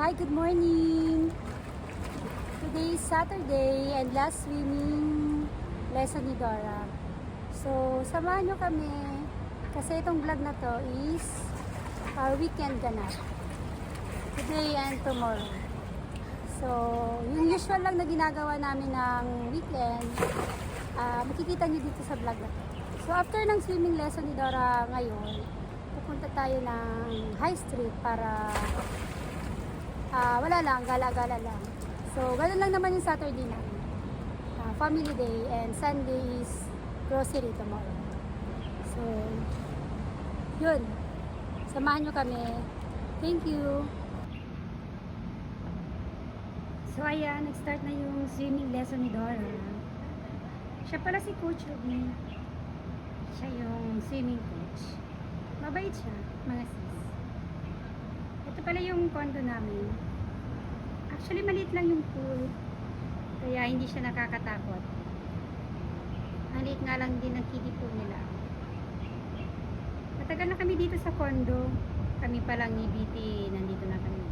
Hi, good morning! Today is Saturday and last swimming lesson ni Dora. So, samahan nyo kami kasi itong vlog na to is weekend ganap. Today and tomorrow. So, yung usual lang na ginagawa namin ng weekend, makikita nyo dito sa vlog na to. So, after ng swimming lesson ni Dora ngayon, pupunta tayo ng High Street para wala lang, gala-gala lang. So, ganun lang naman yung Saturday namin. Family day and Sunday is grocery tomorrow. So, yun. Samahan nyo kami. Thank you. So, ayan, nag-start na yung swimming lesson ni Dora. Siya pala si Coach Ruby. Siya yung swimming coach. Mabait siya, mga sis. Ito pala yung condo namin. Actually, maliit lang yung pool. Kaya hindi siya nakakatakot. Maliit nga lang din ang kiddie pool nila. Matagal na kami dito sa condo. Kami pa lang ni BT, nandito na kami.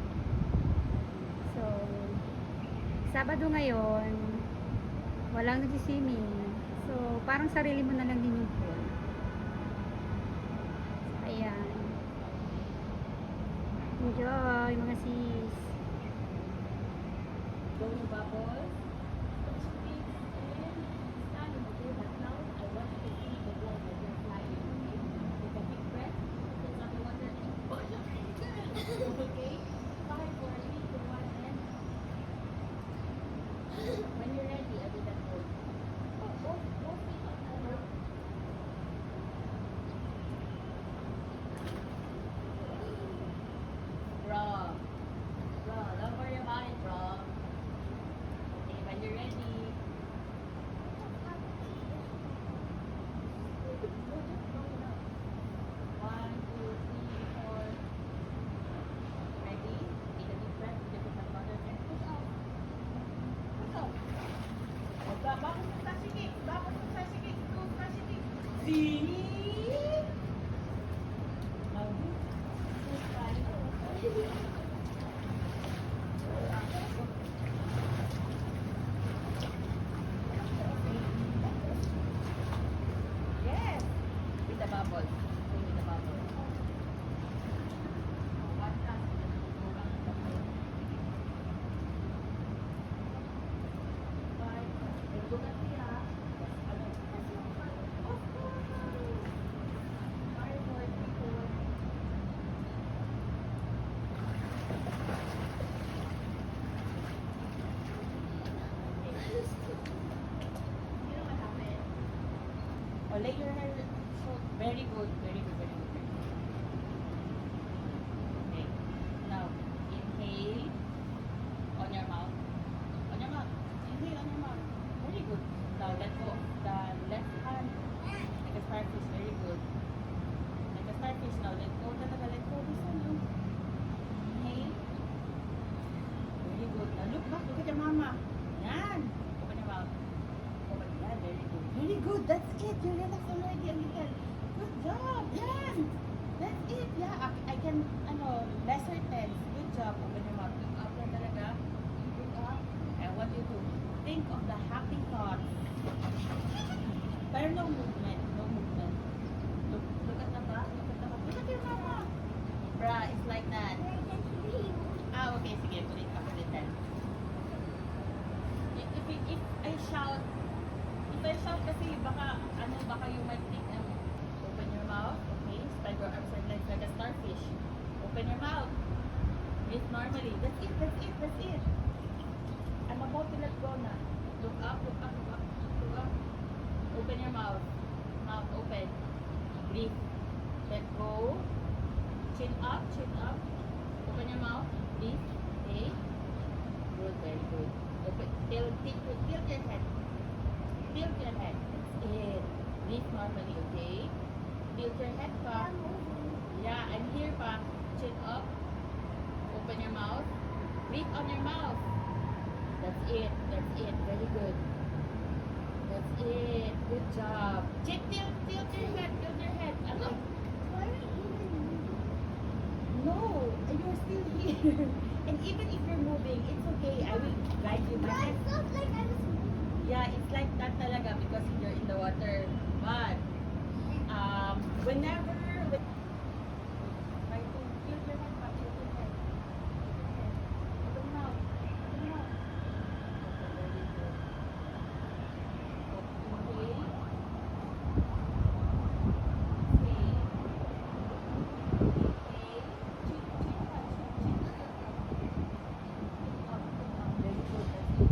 So, Sabado ngayon, walang nag-swimming. So, parang sarili mo na lang din yung pool. Ayan. Enjoy, mga sis. Going bubbles, squeeze and stand in the pool. But now I want you to see the ball that you're flying. Okay? Take a big breath. It's not the water. Okay? 5, 4, 3, 2, 1, and when you're ready, I'll do that hold. Both feet on the rope. Bro. Don't worry about it, bro. Okay, when you're ready. 1, 2, 3, 4. Ready? Take a deep breath. Take a water and push out. Push out. Bakit yung sasigig? Bakit yung sasigig? Ito yung sasigig. See? Now, push tayo. Yes, with the bubbles. With the bubbles. What else? Look at me, ah. Of course. 5, 4, 3, 4. You know what happened? Oh, lay your hair. So, very good, very good, very good. Very good. Okay. Now, inhale on your mouth. On your mouth. Inhale on your mouth. Very good. Now, let go of the left hand. Like a starfish. Very good. Like a starfish. Now, let go. Talaga, let go. This one, no? Inhale. Very good. Now, look back. Look at your mama. Yan. Open your mouth. Open. Yan. Very good. Very good. That's it. You relax already a little. Good job. Yan. That's it. Yeah. I can, lesser tense. Good job. Open your mouth. Look up na talaga. Look up. And what you do? Think of the happy thoughts. Pero no movement. No movement. Look at the back. Look at the back. Look at your mama. Bruh, it's like that. Okay. Sige. Put it up. Put it there. If I shout kasi baka you might think, open your mouth, okay? Spread your arms and legs like a starfish. Open your mouth. Breathe normally. That's it, that's it, that's it. I'm about to let go na. Look up, look up, look up, look up. Open your mouth. Mouth open. Breathe. Let go. Chin up, chin up. Open your mouth. Breathe. Okay. Good, very good. Open. Tilt your head. Tilt your head. That's it. Breathe normally, okay? Tilt your head pa. Yeah, I'm here pa. Chin up. Open your mouth. Breathe on your mouth. That's it. That's it. Very good. That's it. Good job. Tilt your head. Tilt your head. No, you're still here. And even if you're moving, it's okay. I will guide you. But I felt like I was Yeah, it's like that talaga because you're in the water. But whenever try to tilt your head back, tilt your head. Open your mouth. Open your mouth. Okay, very good. Okay. Okay. Chin, chin, chin, chin. Up, up. Very good. That's it.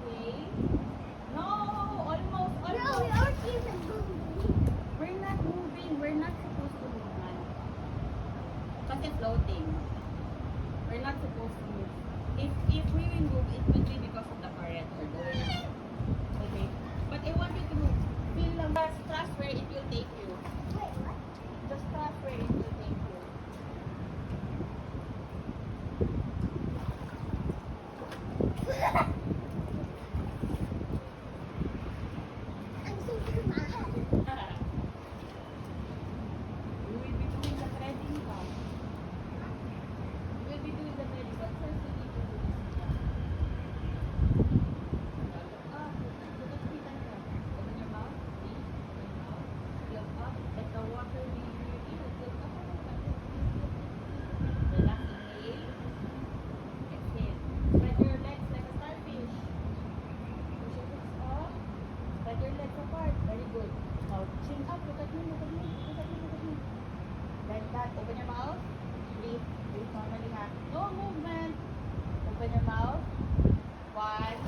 Okay. No, almost, No, we almost. aren't even moving. We're not moving. We're not supposed to move, man. Kasi floating. We're not supposed to move. If we will move, it will be because of the current or the wind. Okay. But I want you to feel lang. Just trust where it will take you. Wait, what? Just trust where it will take you. I'm so mad. We will be doing the threading now. We will be doing the threading, but first we need to do this. Look at me like that. Open your mouth. Breathe. Open your mouth. Look up. Let the water be revealed. Look up. Relax. Inhale. Exhale. Spread your legs like a starfish. Push your hips up. Spread your legs apart. Very good. Now chin up. Look at me. Look at me. Look at me. Look at me. Like that. Open your mouth. Breathe. Breathe normally, ha. No movement. Open your mouth. One.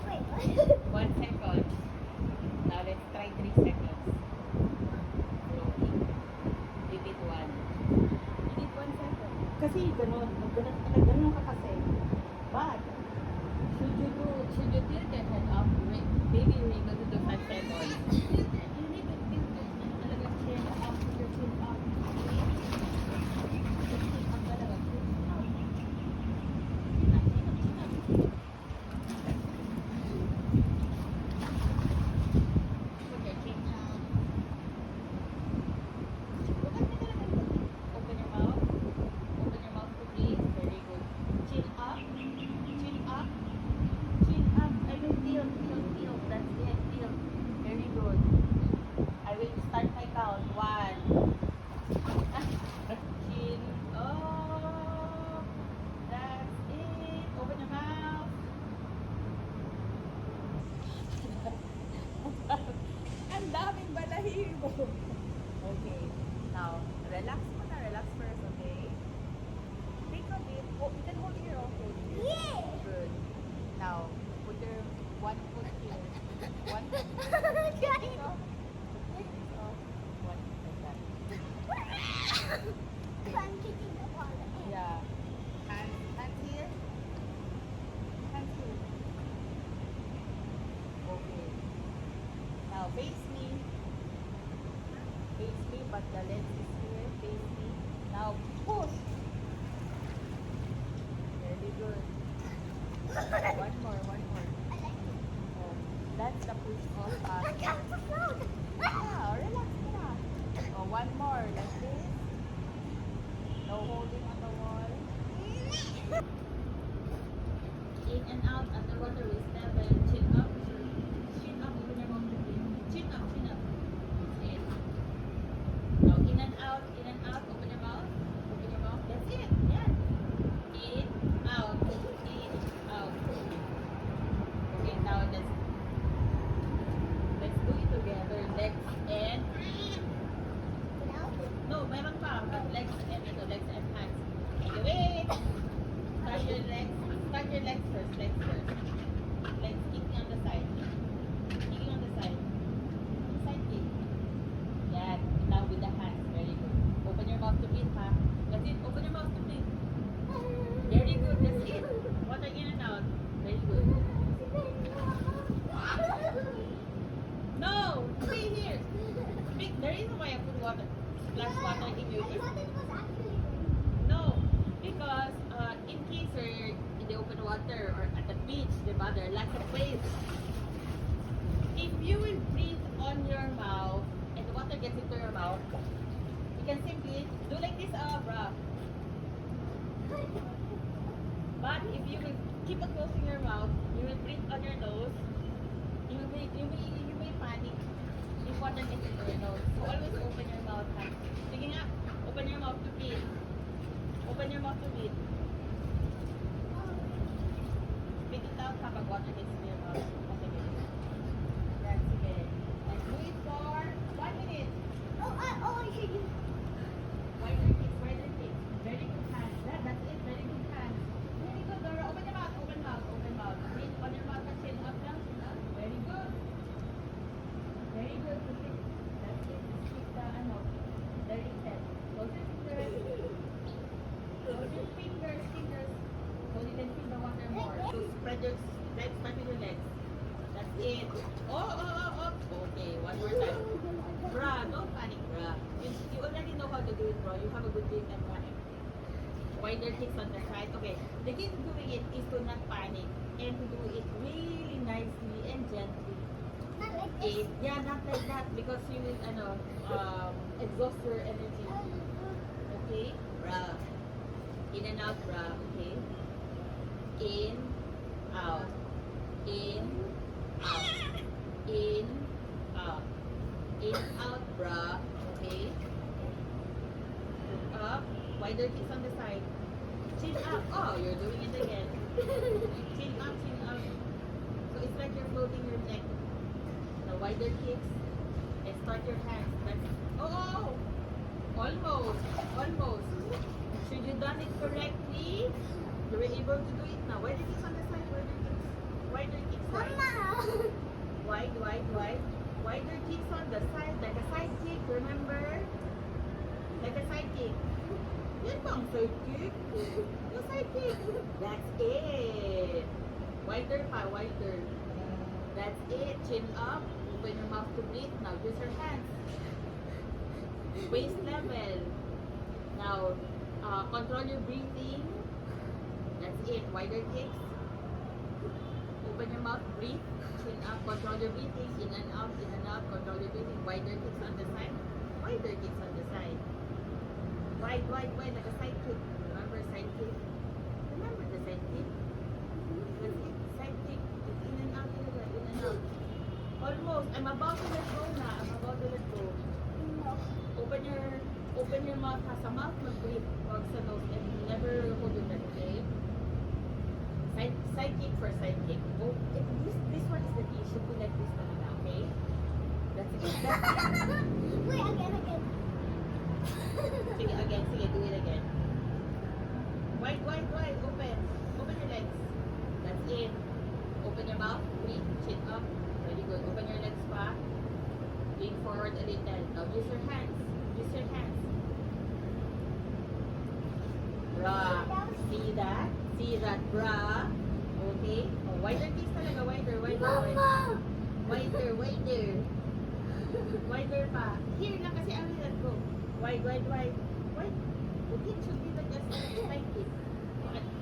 Wait, what? 1 second. Now let's try 3 seconds. Floating. Repeat 1. You need 1 second. Kasi ganun. Ganun ka kasi. But, should you tilt your head up, maybe you're able to do 5 seconds. You need to tilt talaga chin up, your chin up. Okay? Your chin up talaga, chin up. Chin up, chin up, chin up. Put your chin up. Look at me talaga. Open your mouth. Open your mouth to breathe. Very good. Chin up. Chin up. Chin up. I will tilt. Tilt. That's it. Tilt. Very good. I will start my count. 1. Chin up. That's it. Open your mouth. Ang daming balahibo. Okay. Now, relax muna. Relax first, okay? Take a bit. Oh, you can hold here. Okay. Yeah. Good. Now, put your one foot here. One foot. Guys. So, take this off. One foot like that. I'm kicking the water. Yeah. Hands here. Hands here. Okay. Now, face me. Face me, but the lens is here. Face me. Now, push. Very good. One more, one more. I like it. Oh, that's the push off. I got the float. Yeah, relax na. Oh, one more. Like this. No holding on the wall. In and out underwater with 7. Chin up. Chin up. Open your mouth to breathe. Chin up. Chin up. That's it. Now in and out. In and out. Open your mouth. Open your mouth. That's it. Yeah. In. Out. In. Out. Okay, now let's do it together. Legs and no, meron pa. Legs and ito, legs and hands. Okay, wait. Start your legs. Start your legs first. Legs first. Legs kicking on the side. Kicking on the side. Side kick. Yan. Now with the hands. Very good. Open your mouth to breathe, ha? That's it. Open your mouth to breathe. Very good. That's it. Water in and out. Very good. No! Stay here. The reason why I put water, splash water in you is no, because in case you're in the open water or at the beach, diba, there are lots of waves. If you will breathe on your mouth and the water gets into your mouth, can simply do like this, bruh. But if you will keep on closing your mouth, you will breathe on your nose. You may panic if water gets into your nose. So always open your mouth. Ha? Sige nga, open your mouth to breathe. Open your mouth to breathe. Spit it out kapag water gets into your mouth. Sige. Yan, sige. And do it for 1 minute. I should use. Wider kicks, wider kicks. Very good hands. That's it. Very good hands. Very good, Dora. Open your mouth, open mouth, open mouth. Breathe on your mouth and chin up down, chin up. Very good. Very good. That's it. Keep the dirty head. Close your fingers. Close your fingers. So you can feel the water more. So spread your legs, start with your legs. That's it. Oh. Okay, one more time. Bruh, don't panic, bruh. You already know how to do it, bro. You have a good grip and panic. Wider kicks on the side. Okay, the key to doing it is to not panic and to do it really nicely and gently. Not like Okay, this. yeah, not like that because you will, exhaust your energy. Okay, bruh. In and out, bruh. Okay. In, out. In, out. In, out. In, out, bruh. Okay. Look up. Wider kicks on the side. Chin up. Oh, you're doing it again. Chin up, chin up. So it's like you're floating your neck. The wider kicks. And start your hands. That's, oh! Almost. Should you done it correctly? You were able to do it now. Wider kicks on the side. Wider kicks. Mama. Wide. Wider kicks on the side, like a side kick, remember? Like a side kick. Yan bang side kick? Yung side kick. That's it. Wider pa, wider. That's it. Chin up. Open your mouth to breathe. Now use your hands. Waist level. Now, control your breathing. That's it. Wider kicks. Open your mouth, breathe. Chin up, control your breathing. In and out, control your breathing. Wider kicks on the side. Wider kicks on the side. Wide, like a side kick. Remember side kick? Remember the side kick? That's it. Side kick. It's in and out, in and out. Almost. I'm about to let go na. No. Open your mouth. Ha sa mouth, mag-breathe. Huwag sa nose. And never hold your breath, okay? Side kick for side kick. Oh, this one is the key. Should be like this talaga, okay? That's it. Wait, again. Sige, again. Sige, do it again. Wide. Open. Open your legs. That's it. Open your mouth. Breathe. Chin up. Very good. Open your legs pa. Lean forward a little. Now use your hands. Bruh. See that? See that, bruh? Okay? Oh, wider kicks talaga. Wider. Mama. Wider. Wider pa. Here lang kasi I will let go. Wide. The kick should be like a side kick.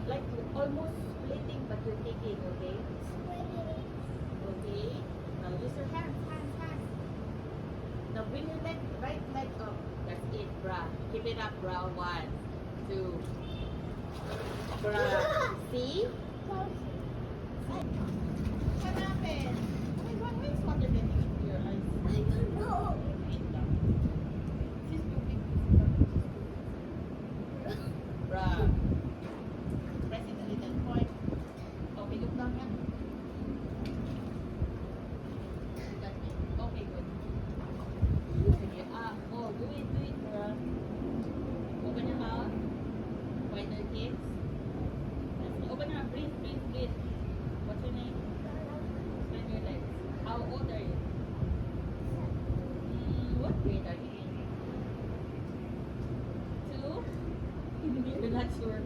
Like almost splitting but you're kicking, okay? Okay? Now use your hands. Now bring your right leg up. That's it, bruh. Keep it up, bruh. 1, 2. Bruh. See? What happened? Oh my God, why is water getting into your eyes? I don't know. Wait lang. She's too big. Bruh. Press it a little point. Okay, look down yan. That's it. Okay, good. Sige, do it, bruh. Open your mouth. Wider kicks. Open your mouth. Breathe. What's your name? Spread your legs. How old are you? What grade are you in? 2? You're not sure.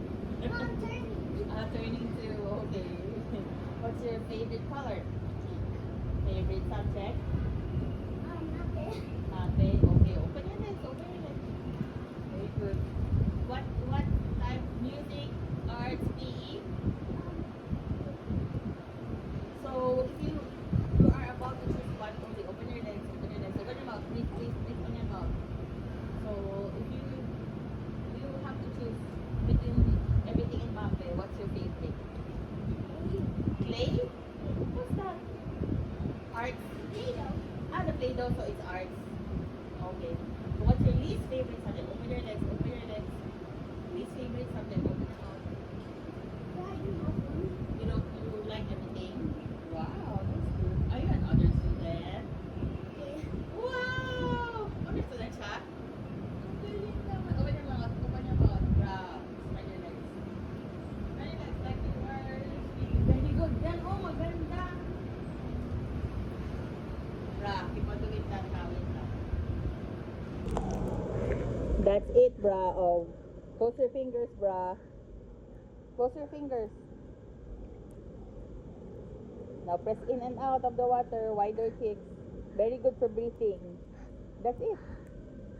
Turning 2. Okay. What's your favorite color? Favorite subject? Okay. Open your legs. Very good. What type? Music, arts, PE? So if you are about to choose one only, open your legs. Open your mouth. Breathe on your mouth. So if you That's it, bra. Oh. Close your fingers, bra. Close your fingers. Now press in and out of the water. Wider kicks. Very good for breathing. That's it.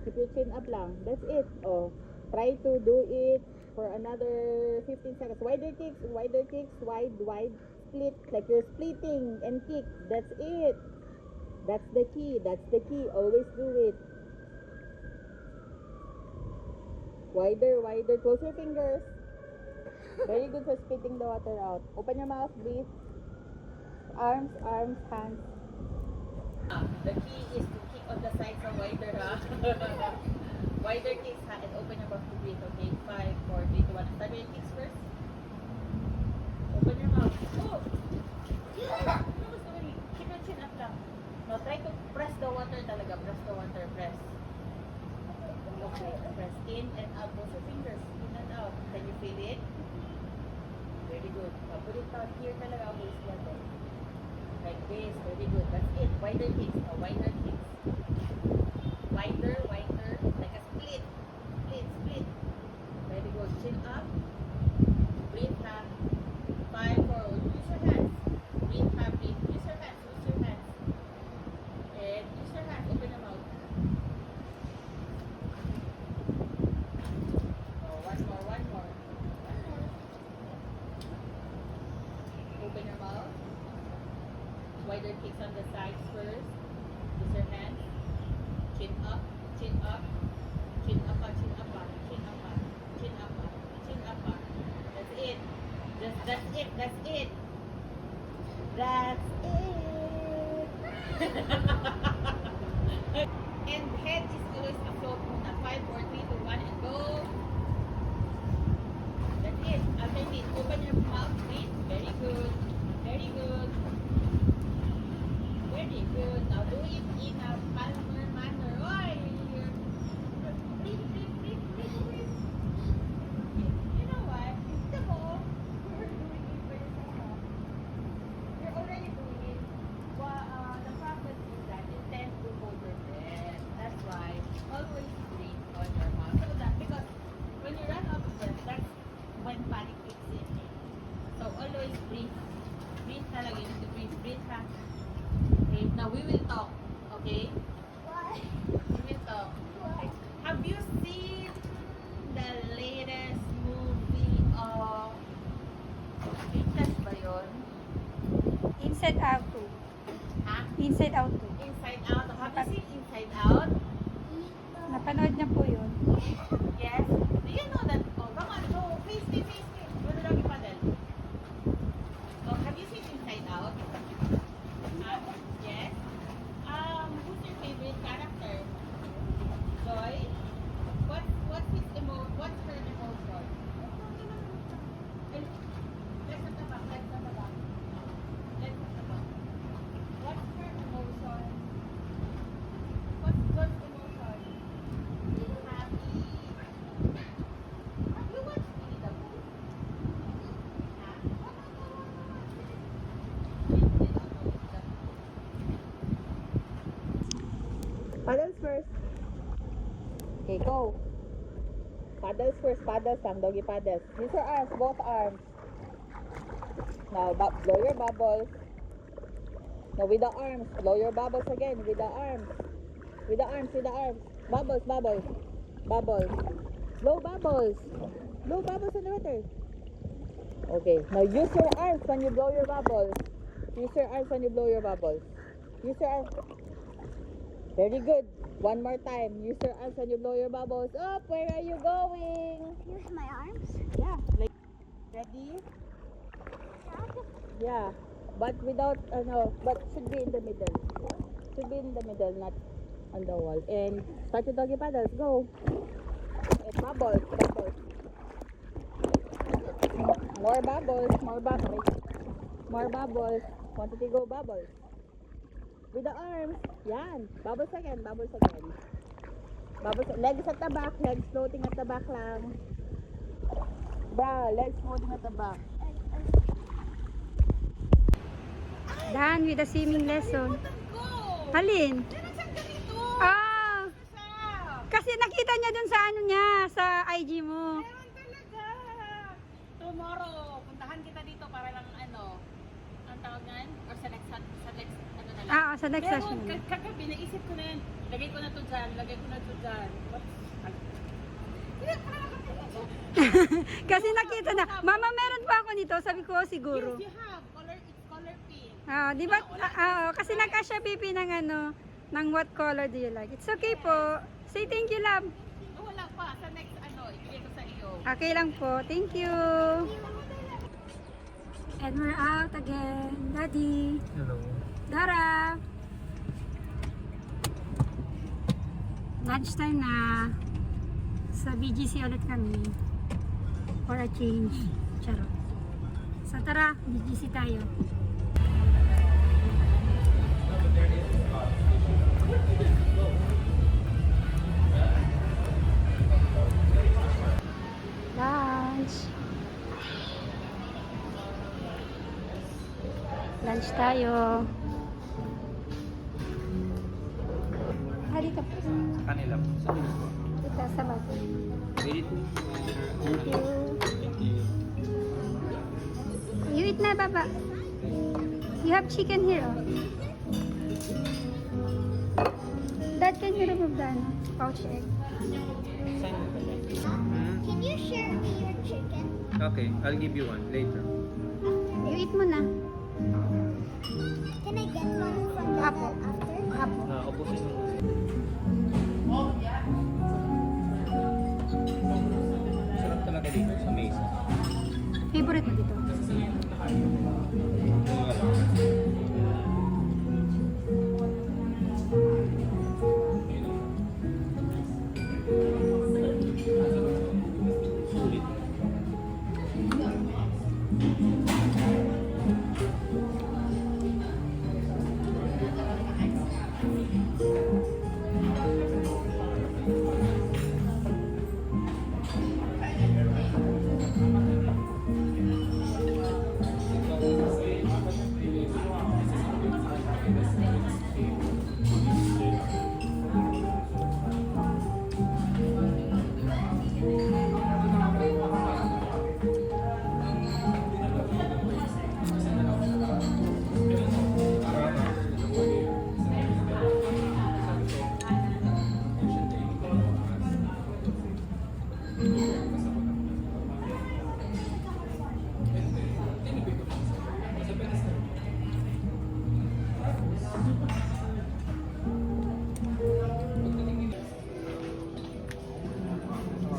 Keep your chin up lang. That's it. Oh. Try to do it for another 15 seconds. Wider kicks. Wider kicks. Wide. Split. Like you're splitting and kick. That's it. That's the key. That's the key. Always do it. Wider. Close your fingers. Very good for spitting the water out. Open your mouth. Breathe. Arms, hands. The key is to kick on the sides of wider, ha? Wider kicks, ha? And open your mouth to breathe, okay? 5, 4, 3, 2, 1. Start with your kicks first. Open your mouth. Oh! No, sorry. Keep your chin up lang. Now, try to press the water talaga. Press the water. Press. Okay. Press in and out. Both your fingers. In and out. Can you feel it? Very good. Now, put it down here talaga. Always water. Like this, very good. That's it. Wider kicks. Wider kicks. Wider, like a split. Split. Very good. Chin up. Breathe, ha. 5, 4. Use your hands. Breathe, ha. Breathe. Use your hands. And use your hands. Open your mouth. Oh, one more. Open your mouth. Wider kicks on the sides first. Use your hands. Chin up. Chin up. That's it. That's it. And head is always afloat muna. 5, 4, 3, 2, 1, and go. That's it. Alternate. Open your mouth. Breathe. Very good. Now do it in a calmer manner. Oy! Breathe. You know what? Come on. You're doing it for yourself. You're already doing it. The problem is that you tend to hold your breath. That's why always breathe on your mouth. So that because when you run out of breath, that's when panic kicks in. So always breathe. Breathe talaga. You need to breathe. Breathe, ha? Okay, now we will talk, okay? Why? We will talk. Okay. Have you seen the latest movie of Princess ba yun? Inside Out 2. Ha? Inside Out 2. Inside Out. Have you seen Inside Out? Napanood niya po yun. Yes. Do you know that? Oh, come on, go. Face me. Go to Doggy Paddle. Oh, have you seen Inside Out? Yes. Who's your favorite character? Joy? What's her emotion? Let's at the back. What's her emotion? What's Joy's emotion? Happy. Have you watched Winnie the Pooh? Ha? You don't know Winnie the Pooh. Paddles first. Okay, go. Paddles first. Paddles lang. Doggy paddles. Use your arms. Both arms. Now, blow your bubbles. Now, with the arms. Blow your bubbles again. With the arms. With the arms. Bubbles. Blow bubbles. Blow bubbles in the water. Okay. Now, use your arms when you blow your bubbles. Use your arms when you blow your bubbles. Use your arms. Very good. One more time. Use your arms when you blow your bubbles. Up. Where are you going? Use my arms. Yeah. Like, ready? Yeah. But without, but should be in the middle. Should be in the middle, not on the wall. And start your doggy paddles. Go. And bubbles. More bubbles. 1, 2, 3, go bubbles. With the arms. Yan. Bubbles again. Legs at the back. Legs floating at the back lang. Legs floating at the back. Done with the swimming lesson. Halin? Diyan ang ganito. Ah! Kasi nakita niya dun sa ano niya, sa IG mo. Meron talaga. Tomorrow, puntahan kita dito para lang ano, ang tawag nga yun? Or sa next, ano na lang. Ah, sa next Pero session. kagabi, naisip ko na yan. Lagay ko na to dyan, lagay ko na to dyan. What? Kasi nakita na, mama meron pa ako nito, sabi ko siguro. Yes, you have. It's color pink. Ah, di ba? Kasi nagkasya pipi ng ano, ng what color do you like? It's okay po. Say thank you, love. Oh, wala pa. Sa next, ano, ibigay ko sa iyo. Okay lang po. Thank you. And we're out again. Daddy. Hello. Dara. Lunchtime na. Sa BGC ulit kami. For a change. Charot. So tara, BGC tayo. Lunch. Lunch tayo. Halika po. Sa kanila po. Sa kanila po. Kita sa bato. Wait. Thank you. Thank you. You eat na, baba. You have chicken here, oh. Dad, can you remove the ano, pouch egg? Saan mo ba yan? Can you share me your chicken? Okay, I'll give you one later. You eat mo na. Can I get one from the Apo. after? Apo. Upusin mo. Sarap talaga dito sa mesa. Favorite mo dito? Sulit.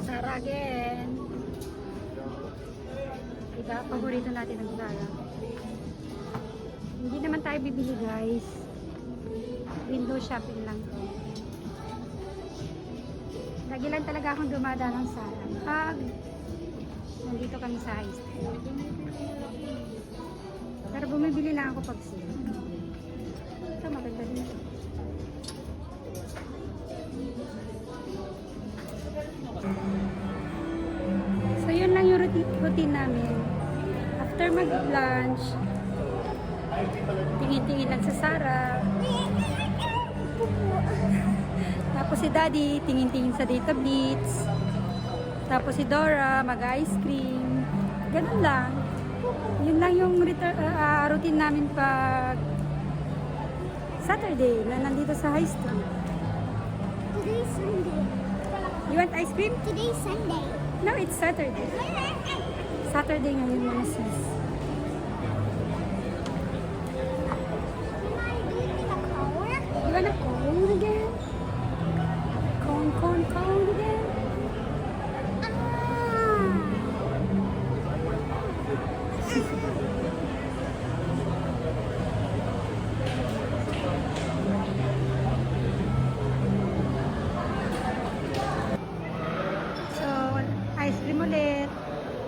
Zara again. Diba, paborito natin ang Zara. Hindi naman tayo bibili, guys. Window shopping lang to. Lagi lang talaga akong dumadaan ng Zara. Pag nandito kami sa high school. Pero bumibili lang ako pag sale. Ito, maganda din ito. So, yun lang yung routine namin. After mag-lunch, tingin-tingin lang sa Zara. Tapos si Daddy, tingin-tingin sa Data Blitz. Tapos si Dora, mag-ice cream. Ganun lang. Yun lang yung routine namin pag Saturday na nandito sa high school. Today's Sunday. You want ice cream? Today's Sunday. No, it's Saturday. Saturday ngayon mga sis. Am I doing in a car? You wanna cone again? Cone again? So, ice cream ulit.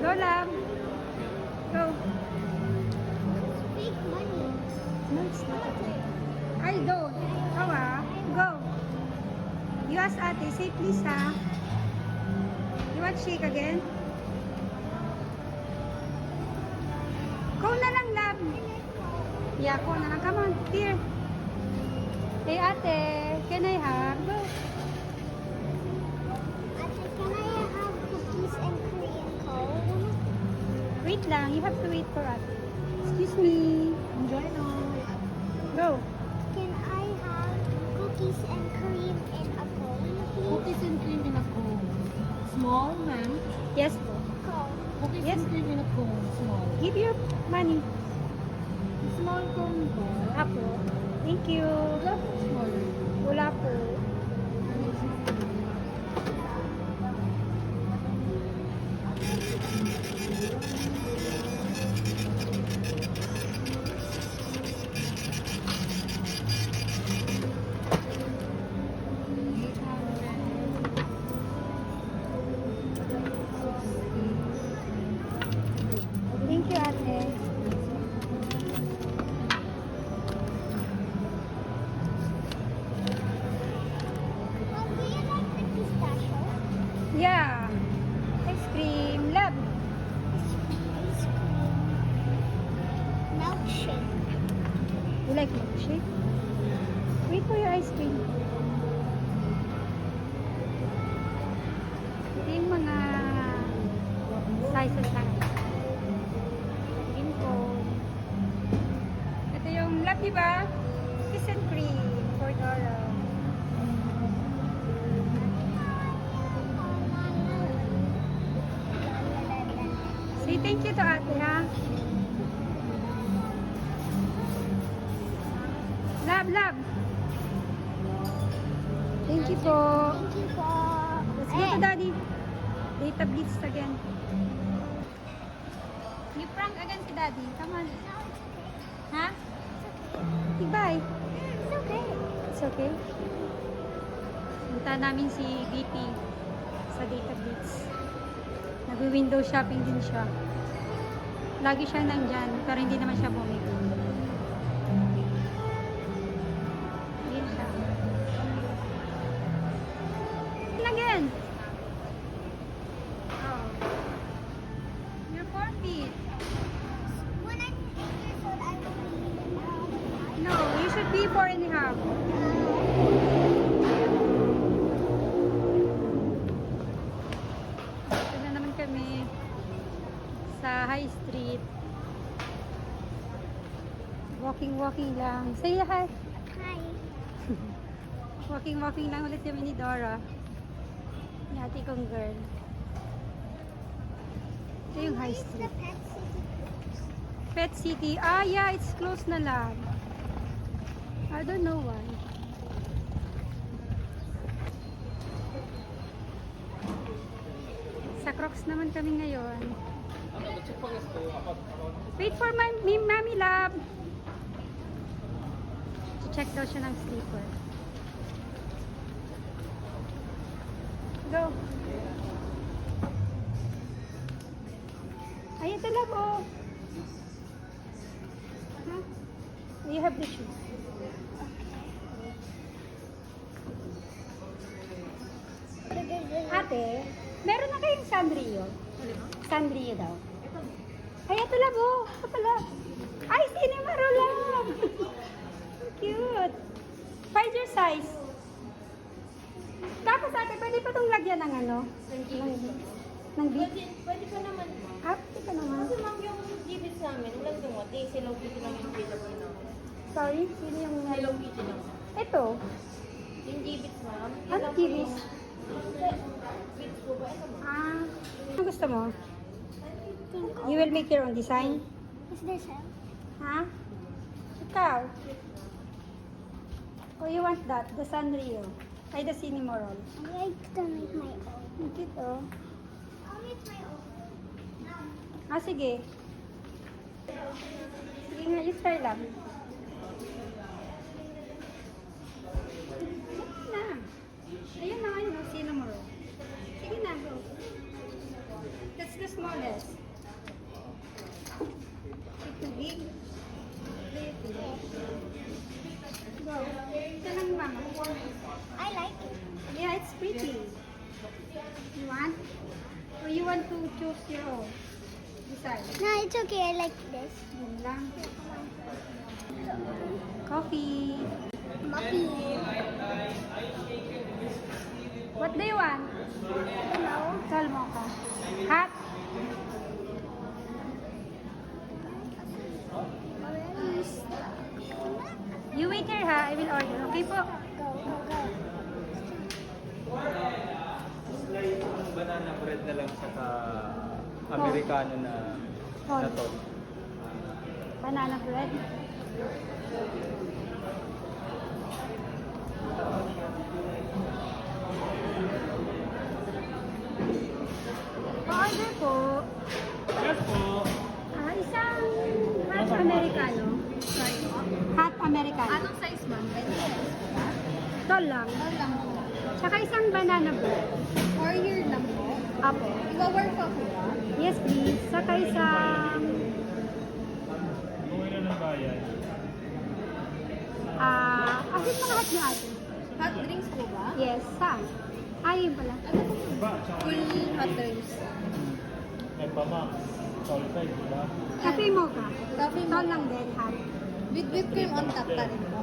Go lang. Go. Big money. No, it's not okay. I don't. Go Go. You ask ate, say please ha. You want shake again? Cone na lang, love. Yeah, cone na lang. Come on, here. Hey ate, can I have? Go. Wait lang, you have to wait for us. Excuse me. Enjoy no. Go. Can I have cookies and cream in a cone, please? Cookies and cream in a cone. Small, ma'am. Yes po. Cone. Cookies Yes. and cream in a cone. Small. Give your money. Small cone po. Apo. Thank you. Wala po small. Wala po. Thank you, ate. Mom, do you like the pistachio? Yeah. Ice cream. Love. Ice cream. Milkshake. You like milkshake? Wait for your ice cream. Ito yung mga sizes lang. Cream cone. Ito yung love, di ba? Kiss and cream for Dora. Say thank you to ate, ha? Love, love. Thank you po. Thank you po. Let's go to daddy. Data blitz again. You prank again si daddy. Come on. No, it's okay. Ha? Goodbye. It's okay. It's okay. Punta namin si BP sa data blitz. Nag-window shopping din siya. Lagi siya nandyan, pero hindi naman siya bumili. Ayan siya. Again. Oh. You're 4 feet. When I'm 8 years old, I will be No, you should be 4.5. Ito na naman kami sa High Street. Walking lang. Say hi. Hi. Walking lang ulit kami ni Dora. Ni ate kong girl. Ito yung High Where's Street. the pet city closed? Pet City. Ah, yeah, it's closed na lang. I don't know why. Sa Crocs naman kami ngayon. Wait for my mommy love. Check daw siya ng sleeper. Go. Ay, ito love, oh. Huh? You have the shoes. Ate, meron na kayong Sanrio? Sanrio daw. Ay, ito love, oh. Ito pala. Ay, Cinnamaro lang. Cute. Find your size. Tapos ate, pwede pa itong lagyan ng ano? Ng bead? Pwede pa naman. Ah, pwede pa naman. Kasi ma'am, yung gibit sa amin, walang dumati. Hello Kitty lang yung available na. Sorry, sino yung... Hello Kitty lang. Ito. Yung gibits ma'am. Ano gibis? Gibits po ba? Ito ma'am. Ah, ano gusto mo? You will make your own design? Is this him? Ha? Ikaw? Oh, you want that? The Sanrio. Ay, the Cinnamoroll. I like to make my own. Ang cute, oh. I'll make my own. Ah, sige. Sige nga, you try lang. Sige na. Ayun na, ayun na, Cinnamoroll. Sige na, go. That's the smallest. It's too big. Go. Ito lang, mama. I like it. Yeah, it's pretty. You want? Or you want to choose your own? Decide. No, it's okay. I like this. Yun lang. Coffee. Muffy. What do you want? No. Tell mo ka. Hot? ha. I will order. Okay po. Go, go, go. Yung banana bread na lang saka Americano na to. Banana bread. Order po. Yes po. Isang hot Americano. Sorry po. Hot Americano. Anong size ma'am? 20 Tol lang. lang po. Tsaka isang banana bread. Courier lang po. Apo. Iwa-work po po ba? Yes, please. Saka isang... Kung ilan ang bayan? Asin mga hot na ate. Hot drinks po ba? Yes, saan? Ayun pala. Ano po? Full hot drinks. May pama. Solfed, diba? Cafe mocha. Coffee Tol lang din, hot. with whipped cream on top pa rin po.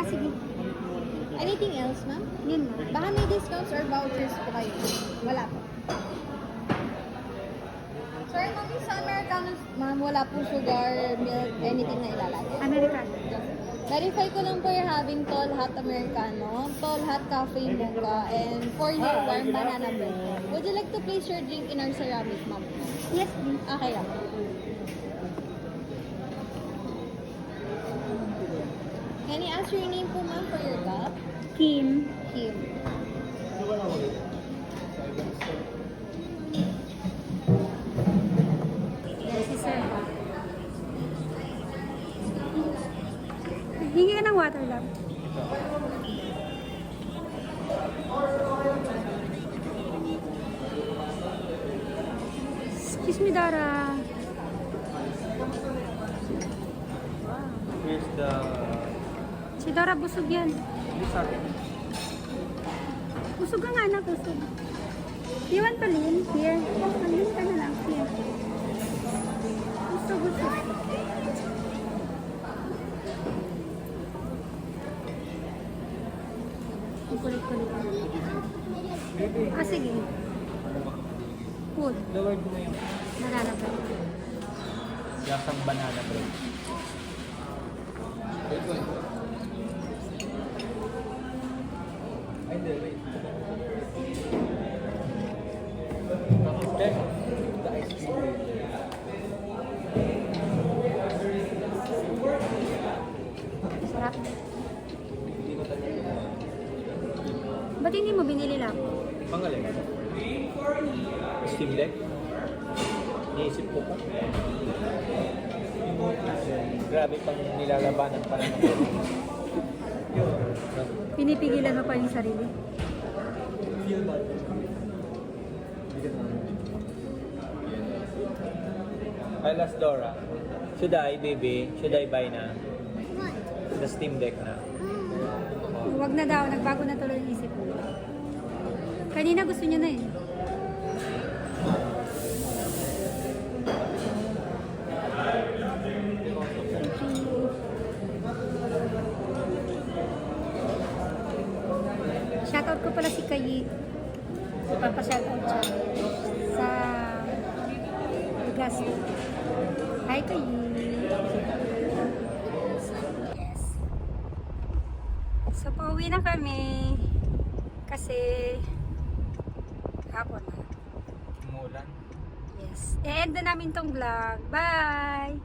Sige. Anything else ma'am? Yun na. Baka may discounts or vouchers po kayo. Wala po. Sorry ma'am, yung sa Americanos, ma'am, wala po sugar, milk, anything na ilalagay. Americano. Verify ko lang po you're having tall hot Americano, tall hot coffee mocha, and for you, warm banana bread. Would you like to place your drink in our ceramic, ma'am? Yes, please. Okay lang. Can I ask your name po, ma'am, for your cup? Kim. Kim. Yes, si sir. Hingi ka ng water lang. Excuse me, Dara. Here's the... Si Dara, busog yan. This akin. Busog ka nga na, busog. You want to lean? Here. Lean ka na lang. Here. Busog, busog. Ang kulit-kulit. Sige. Food. Lower ko na yung Banana bread. yasang banana bread. Ay, hindi. Wait. Check. The ice cream. Sarap. Ba't hindi mo binili lang? Pangalan. Steam Deck. Niisip ko pa. Grabe pang nilalabanan pa naman. Pinipigilan mo pa yung sarili. Hi, Last Dora. Should I, baby? Should I buy na? What? The Steam Deck na. Huwag na daw, nagbago na tuloy yung isip mo. Kanina gusto niya na eh. Shoutout ko pala si Kayi. Ipapashoutout siya sa Legazpi. Hi Kayi. Yes. So pauwi na kami kasi hapon na. Umulan. Yes. E-end na namin tong vlog. Bye!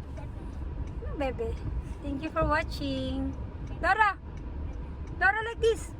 Bebe. Thank you for watching. Dora! Dora, like this!